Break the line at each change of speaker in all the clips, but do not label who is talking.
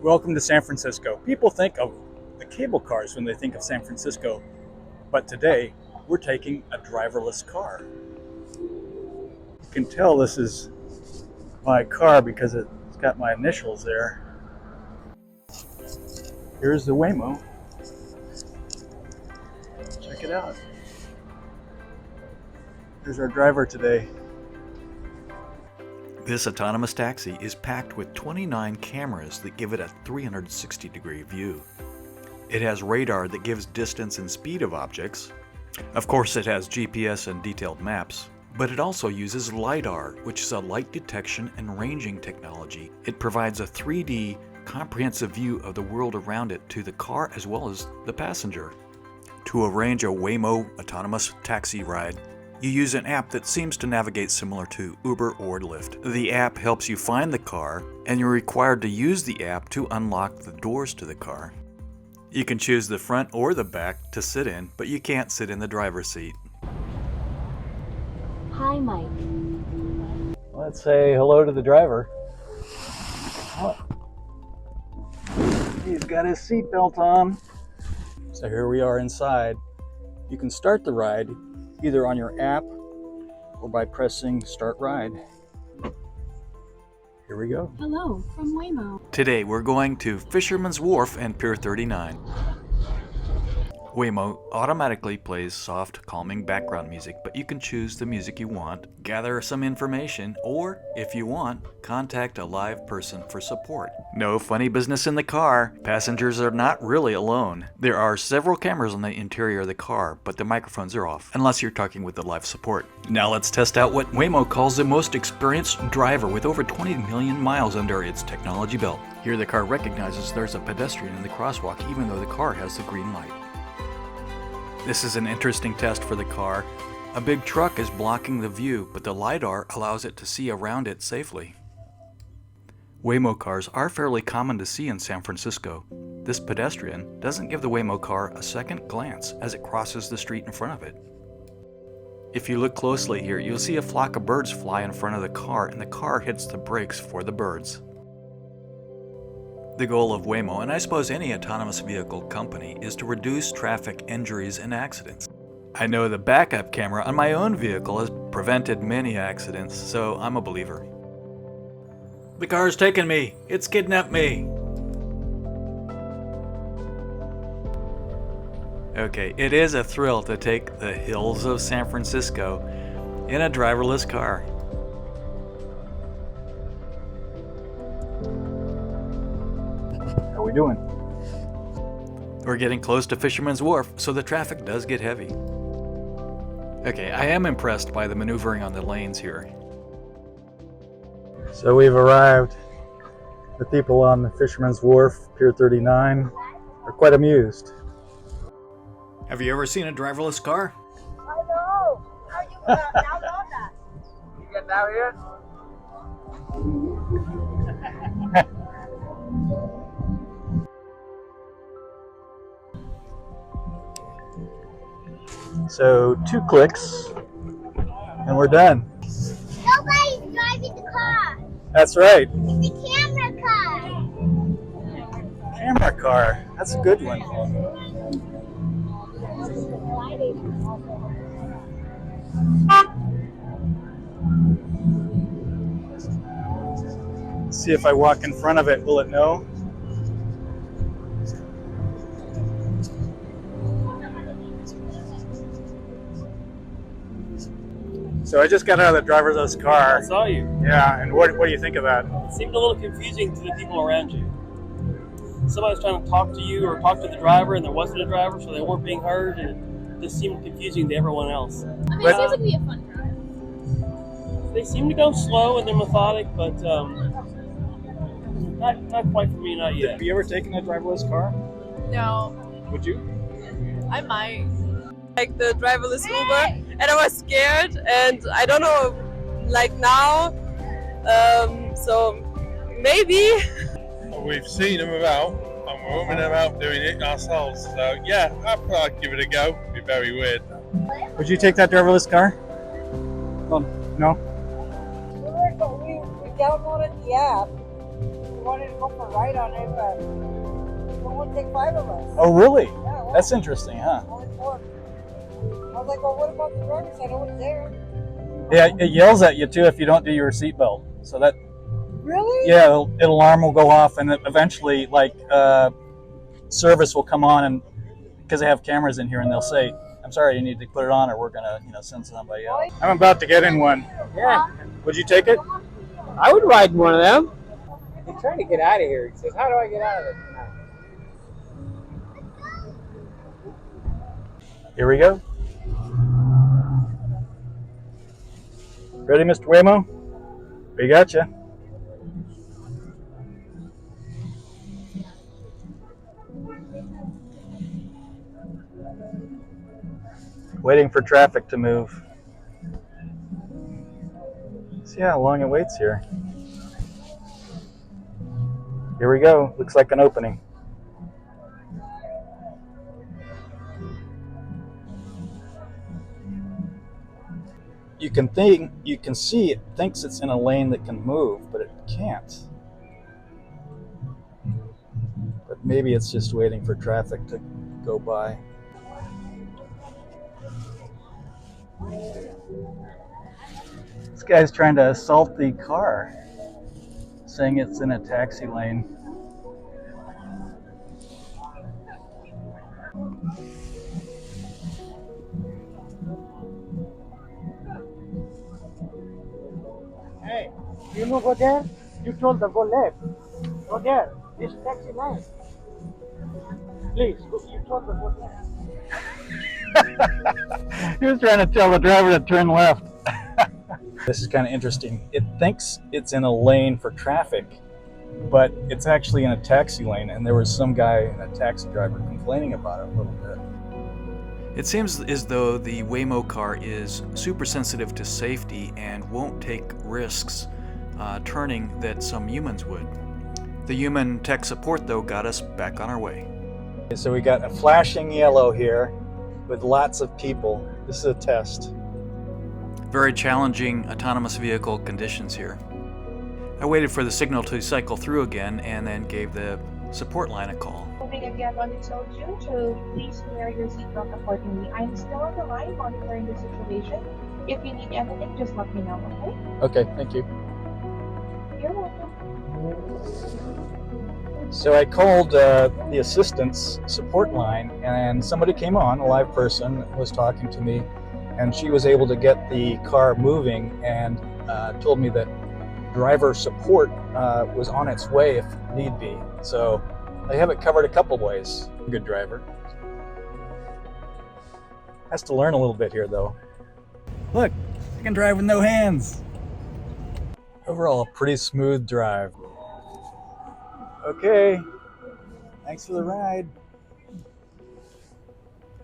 Welcome to San Francisco. People think of the cable cars when they think of San Francisco, but today we're taking a driverless car. You can tell this is my car because it's got my initials there. Here's the Waymo. Check it out. Here's our driver today.
This autonomous taxi is packed with 29 cameras that give it a 360-degree view. It has radar that gives distance and speed of objects. Of course, it has GPS and detailed maps, but it also uses lidar, which is a light detection and ranging technology. It provides a 3D comprehensive view of the world around it to the car as well as the passenger. To arrange a Waymo autonomous taxi ride, you use an app that seems to navigate similar to Uber or Lyft. The app helps you find the car, and you're required to use the app to unlock the doors to the car. You can choose the front or the back to sit in, but you can't sit in the driver's seat.
Hi, Mike.
Let's say hello to the driver. Oh. He's got his seatbelt on. So here we are inside. You can start the ride either on your app or by pressing Start Ride. Here we go.
Hello from Waymo.
Today we're going to Fisherman Wharf and Pier 39. Waymo automatically plays soft, calming background music, but you can choose the music you want, gather some information, or, if you want, contact a live person for support. No funny business in the car. Passengers are not really alone. There are several cameras on the interior of the car, but the microphones are off, unless you're talking with the live support. Now let's test out what Waymo calls the most experienced driver with over 20 million miles under its technology belt. Here the car recognizes there's a pedestrian in the crosswalk, even though the car has the green light. This is an interesting test for the car. A big truck is blocking the view, but the lidar allows it to see around it safely. Waymo cars are fairly common to see in San Francisco. This pedestrian doesn't give the Waymo car a second glance as it crosses the street in front of it. If you look closely here, you'll see a flock of birds fly in front of the car, and the car hits the brakes for the birds. The goal of Waymo, and I suppose any autonomous vehicle company, is to reduce traffic injuries and accidents. I know the backup camera on my own vehicle has prevented many accidents, so I'm a believer. The car's taken me! It's kidnapped me! Okay, it is a thrill to take the hills of San Francisco in a driverless car.
How are we doing?
We're getting close to Fisherman's Wharf, so the traffic does get heavy. Okay, I am impressed by the maneuvering on the lanes here.
So we've arrived. The people on the Fisherman's Wharf, Pier 39, are quite amused.
Have you ever seen a driverless car?
I know. How you download that? You get down here?
So 2 clicks and we're done.
Nobody's driving the car.
That's right.
It's a camera car.
Camera car. That's a good one. See if I walk in front of it, will it know? So I just got out of the driverless car.
I saw you.
Yeah, and what do you think of that?
It seemed a little confusing to the people around you. Somebody was trying to talk to you or talk to the driver, and there wasn't a driver, so they weren't being heard, and it just seemed confusing to everyone else.
I mean,
But-
it seems like it'd be a fun drive.
They seem to go slow and they're methodic, but not quite for me, not yet.
Have you ever taken a driverless car?
No,
Would you?
I might. Like the driverless Uber, and I was scared, and I don't know, like now, so maybe.
We've seen them about, and we're umming about doing it ourselves. So yeah, I'd give it a go. It'd be very weird.
Would you take that driverless car? No?
We downloaded the app. wanted to go for a ride on it, but it won't take 5 of us.
Oh, really?
Yeah, well,
That's interesting, huh?
only 4. I was like, well, what about the drivers? I know it's there.
Yeah, it yells at you too if you don't do your seatbelt. So that,
Really?
yeah, alarm will go off, and eventually, like, service will come on, and because they have cameras in here, and they'll say, "I'm sorry, you need to put it on, or we're gonna, send somebody else." I'm about to get in one.
Yeah,
Would you take it?
I would ride one of them. He's trying to get out of here. He says, how do I get out of it tonight?
Here we go. Ready, Mr. Waymo? We got you. Waiting for traffic to move. See how long it waits here. Here we go. Looks like an opening. You can see it thinks it's in a lane that can move, but it can't. But maybe it's just waiting for traffic to go by. This guy's trying to assault the car, saying it's in a taxi lane.
Hey, you know, go there. You told them go left. Go there. This taxi line. Please, go, you told them go left.
He was trying to tell the driver to turn left. This is kind of interesting. It thinks it's in a lane for traffic, but it's actually in a taxi lane, and there was some guy, a taxi driver, complaining about it a little bit.
It seems as though the Waymo car is super sensitive to safety and won't take risks turning that some humans would. The human tech support, though, got us back on our way.
So we got a flashing yellow here with lots of people. This is a test.
Very challenging autonomous vehicle conditions here. I waited for the signal to cycle through again and then gave the support line a call.
Moving again on its own too, so please wear your seatbelt accordingly. I'm still on the line monitoring the situation. If you need anything, just let me know, okay?
Okay, thank you.
You're welcome.
So I called the assistance support line, and somebody came on, a live person, was talking to me, and she was able to get the car moving and told me that driver support was on its way if need be. So I have it covered a couple ways. Good driver. Has to learn a little bit here, though. Look, I can drive with no hands. Overall, a pretty smooth drive. Okay, thanks for the ride.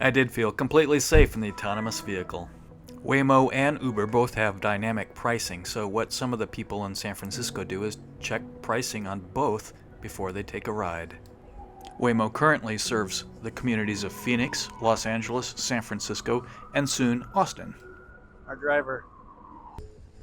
I did feel completely safe in the autonomous vehicle. Waymo and Uber both have dynamic pricing, so what some of the people in San Francisco do is check pricing on both before they take a ride. Waymo currently serves the communities of Phoenix, Los Angeles, San Francisco, and soon Austin.
Our driver